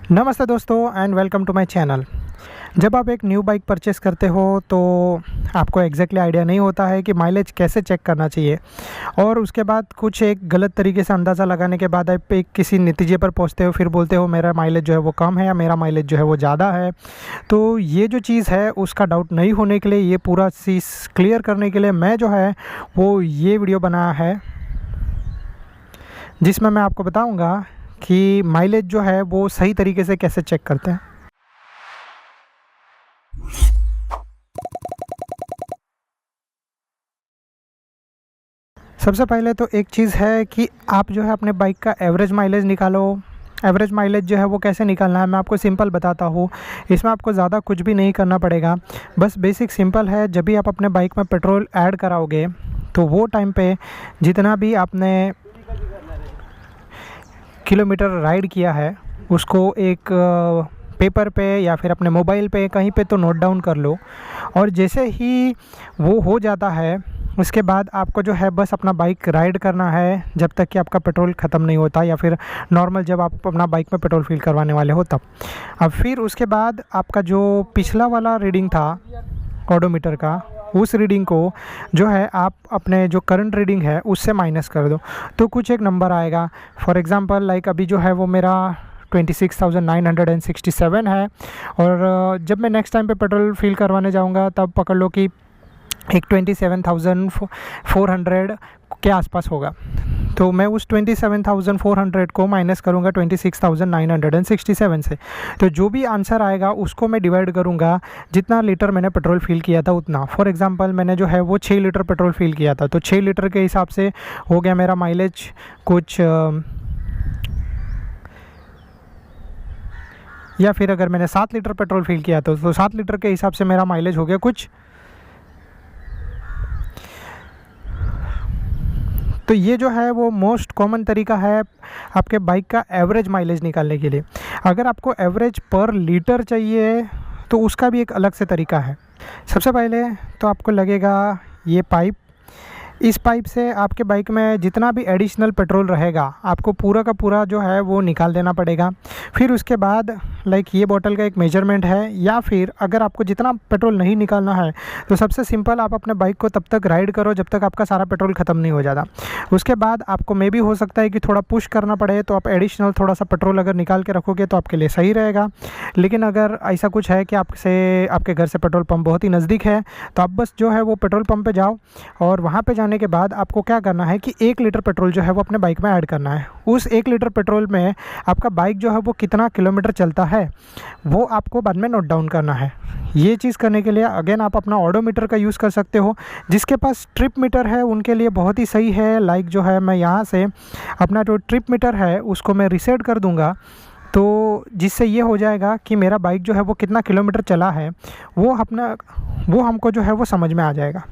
नमस्ते दोस्तों and welcome to my channel. जब आप एक न्यू बाइक परचेस करते हो तो आपको एग्जैक्टली आइडिया नहीं होता है कि माइलेज कैसे चेक करना चाहिए, और उसके बाद कुछ एक गलत तरीके से अंदाज़ा लगाने के बाद आप एक किसी नतीजे पर पहुंचते हो, फिर बोलते हो मेरा माइलेज जो है वो कम है या मेरा माइलेज जो है वो ज़्यादा है। तो ये जो चीज़ है उसका डाउट नहीं होने के लिए, ये पूरा चीज़ क्लियर करने के लिए मैं जो है वो ये वीडियो बनाया है, जिसमें मैं आपको बताऊँगा कि माइलेज जो है वो सही तरीके से कैसे चेक करते हैं। सबसे पहले तो एक चीज़ है कि आप जो है अपने बाइक का एवरेज माइलेज निकालो। एवरेज माइलेज जो है वो कैसे निकालना है मैं आपको सिंपल बताता हूँ। इसमें आपको ज़्यादा कुछ भी नहीं करना पड़ेगा, बस बेसिक सिंपल है। जब भी आप अपने बाइक में पेट्रोल ऐड कराओगे तो वो टाइम पे जितना भी आपने किलोमीटर राइड किया है उसको एक पेपर पे या फिर अपने मोबाइल पे कहीं पे तो नोट डाउन कर लो। और जैसे ही वो हो जाता है उसके बाद आपको जो है बस अपना बाइक राइड करना है जब तक कि आपका पेट्रोल ख़त्म नहीं होता, या फिर नॉर्मल जब आप अपना बाइक में पेट्रोल फिल करवाने वाले हो तब। अब फिर उसके बाद आपका जो पिछला वाला रीडिंग था ऑडोमीटर का, उस रीडिंग को जो है आप अपने जो करंट रीडिंग है उससे माइनस कर दो तो कुछ एक नंबर आएगा। फॉर एग्ज़ाम्पल लाइक अभी जो है वो मेरा 26,967 है, और जब मैं नेक्स्ट टाइम पे पेट्रोल फिल करवाने जाऊंगा तब पकड़ लो कि एक 27,400 के आसपास होगा। तो मैं उस 27,400 को माइनस करूँगा 26,967 से। तो जो भी आंसर आएगा उसको मैं डिवाइड करूँगा जितना लीटर मैंने पेट्रोल फिल किया था उतना। फॉर एग्ज़ाम्पल मैंने जो है वो 6 लीटर पेट्रोल फिल किया था, तो 6 लीटर के हिसाब से हो गया मेरा माइलेज कुछ, या फिर अगर मैंने 7 लीटर पेट्रोल फिल किया था तो 7 लीटर के हिसाब से मेरा माइलेज हो गया कुछ। तो ये जो है वो मोस्ट कॉमन तरीका है आपके बाइक का एवरेज माइलेज निकालने के लिए। अगर आपको एवरेज पर लीटर चाहिए तो उसका भी एक अलग से तरीका है। सबसे पहले तो आपको लगेगा ये पाइप, इस पाइप से आपके बाइक में जितना भी एडिशनल पेट्रोल रहेगा आपको पूरा का पूरा जो है वो निकाल देना पड़ेगा। फिर उसके बाद लाइक ये बोतल का एक मेजरमेंट है, या फिर अगर आपको जितना पेट्रोल नहीं निकालना है तो सबसे सिंपल आप अपने बाइक को तब तक राइड करो जब तक आपका सारा पेट्रोल ख़त्म नहीं हो जाता। उसके बाद आपको मे भी हो सकता है कि थोड़ा पुश करना पड़े, तो आप एडिशनल थोड़ा सा पेट्रोल अगर निकाल के रखोगे तो आपके लिए सही रहेगा। लेकिन अगर ऐसा कुछ है कि आपके घर से पेट्रोल पंप बहुत ही नज़दीक है तो आप बस जो है वो पेट्रोल पंप पे जाओ, और वहाँ पे जाने के बाद आपको क्या करना है कि 1 लीटर पेट्रोल जो है वो अपने बाइक में ऐड करना है। उस 1 लीटर पेट्रोल में आपका बाइक जो है वो कितना किलोमीटर चलता है वो आपको बाद में नोट डाउन करना है। ये चीज़ करने के लिए अगेन आप अपना ऑडोमीटर का यूज़ कर सकते हो। जिसके पास ट्रिप मीटर है उनके लिए बहुत ही सही है। लाइक जो है मैं यहाँ से अपना जो ट्रिप मीटर है उसको मैं रीसेट कर दूँगा, तो जिससे ये हो जाएगा कि मेरा बाइक जो है वो कितना किलोमीटर चला है वो हमको जो है वो समझ में आ जाएगा।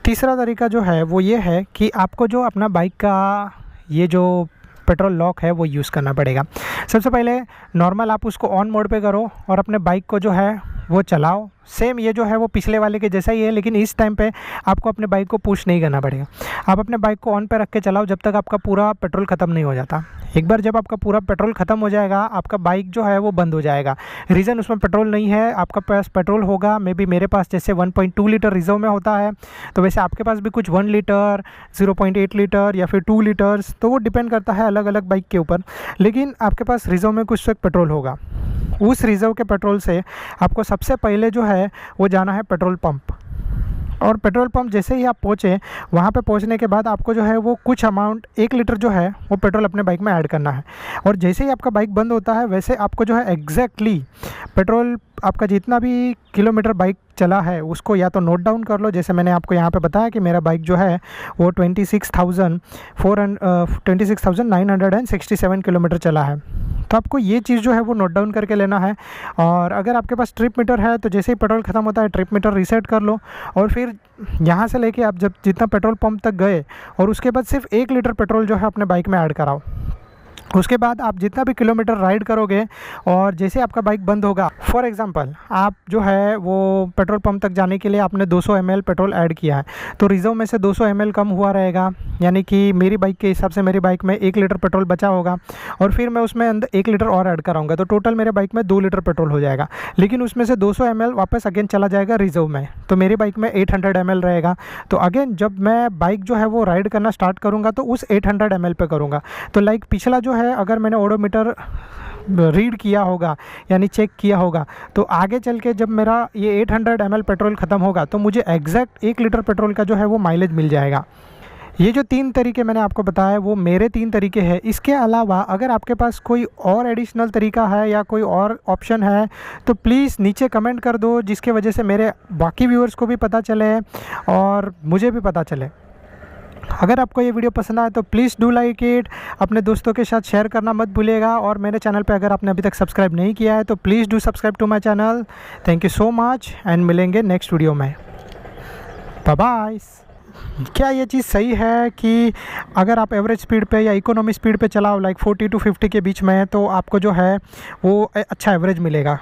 तीसरा तरीका जो है वो ये है कि आपको जो अपना बाइक का ये जो पेट्रोल लॉक है वो यूज़ करना पड़ेगा। सबसे पहले नॉर्मल आप उसको ऑन मोड पे करो और अपने बाइक को जो है वो चलाओ। सेम ये जो है वो पिछले वाले के जैसा ही है, लेकिन इस टाइम पे आपको अपने बाइक को पुश नहीं करना पड़ेगा। आप अपने बाइक को ऑन पे रख के चलाओ जब तक आपका पूरा पेट्रोल ख़त्म नहीं हो जाता। एक बार जब आपका पूरा पेट्रोल ख़त्म हो जाएगा आपका बाइक जो है वो बंद हो जाएगा। रीज़न उसमें पेट्रोल नहीं है, आपका पास पेट्रोल होगा मे बी मेरे पास जैसे 1.2 लीटर रिजर्व में होता है, तो वैसे आपके पास भी कुछ 1 लीटर, 0.8 लीटर या फिर 2 लीटर्स, तो वो डिपेंड करता है अलग अलग बाइक के ऊपर। लेकिन आपके पास रिजर्व में कुछ पेट्रोल होगा। उस रिज़र्व के पेट्रोल से आपको सबसे पहले जो है वो जाना है पेट्रोल पंप, और पेट्रोल पंप जैसे ही आप पहुँचे वहाँ पे पहुँचने के बाद आपको जो है वो कुछ अमाउंट 1 लीटर जो है वो पेट्रोल अपने बाइक में ऐड करना है। और जैसे ही आपका बाइक बंद होता है वैसे आपको जो है एग्जैक्टली पेट्रोल आपका जितना भी किलोमीटर बाइक चला है उसको या तो नोट डाउन कर लो, जैसे मैंने आपको यहाँ पे बताया कि मेरा बाइक जो है वो 26,967 किलोमीटर चला है। तो आपको ये चीज़ जो है वो नोट डाउन करके लेना है। और अगर आपके पास ट्रिप मीटर है तो जैसे ही पेट्रोल ख़त्म होता है ट्रिप मीटर रीसेट कर लो, और फिर यहाँ से लेके आप जब जितना पेट्रोल पंप तक गए और उसके बाद सिर्फ 1 लीटर पेट्रोल जो है अपने बाइक में ऐड कराओ। उसके बाद आप जितना भी किलोमीटर राइड करोगे और जैसे आपका बाइक बंद होगा, फॉर एग्जांपल आप जो है वो पेट्रोल पंप तक जाने के लिए आपने 200 ml पेट्रोल ऐड किया है, तो रिज़र्व में से 200 ml कम हुआ रहेगा, यानी कि मेरी बाइक के हिसाब से मेरी बाइक में 1 लीटर पेट्रोल बचा होगा और फिर मैं उसमें अंदर 1 लीटर और ऐड कराऊंगा, तो टोटल मेरे बाइक में 2 लीटर पेट्रोल हो जाएगा। लेकिन उसमें से 200 ml वापस अगेन चला जाएगा रिज़र्व में, तो मेरी बाइक में 800 ml रहेगा। तो अगेन जब मैं बाइक जो है वो राइड करना स्टार्ट करूँगा तो उस 800 ml पे करूँगा। तो लाइक पिछला जो है अगर मैंने ओडोमीटर रीड किया होगा यानी चेक किया होगा, तो आगे चल के जब मेरा ये 800 ml पेट्रोल ख़त्म होगा तो मुझे एग्जैक्ट 1 लीटर पेट्रोल का जो है वो माइलेज मिल जाएगा। ये जो 3 तरीके मैंने आपको बताया वो मेरे 3 तरीके हैं। इसके अलावा अगर आपके पास कोई और एडिशनल तरीका है या कोई और ऑप्शन है तो प्लीज़ नीचे कमेंट कर दो, जिसके वजह से मेरे बाकी व्यूअर्स को भी पता चले और मुझे भी पता चले। अगर आपको ये वीडियो पसंद आए तो प्लीज़ डू लाइक इट, अपने दोस्तों के साथ शेयर करना मत भूलिएगा और मेरे चैनल पे अगर आपने अभी तक सब्सक्राइब नहीं किया है तो please do subscribe to my channel. Thank you so much and मिलेंगे नेक्स्ट वीडियो में। Bye bye. क्या ये चीज़ सही है कि अगर आप एवरेज स्पीड पे या इकोनॉमी स्पीड पे चलाओ लाइक 40 to 50 के बीच में, तो आपको जो है वो अच्छा एवरेज मिलेगा?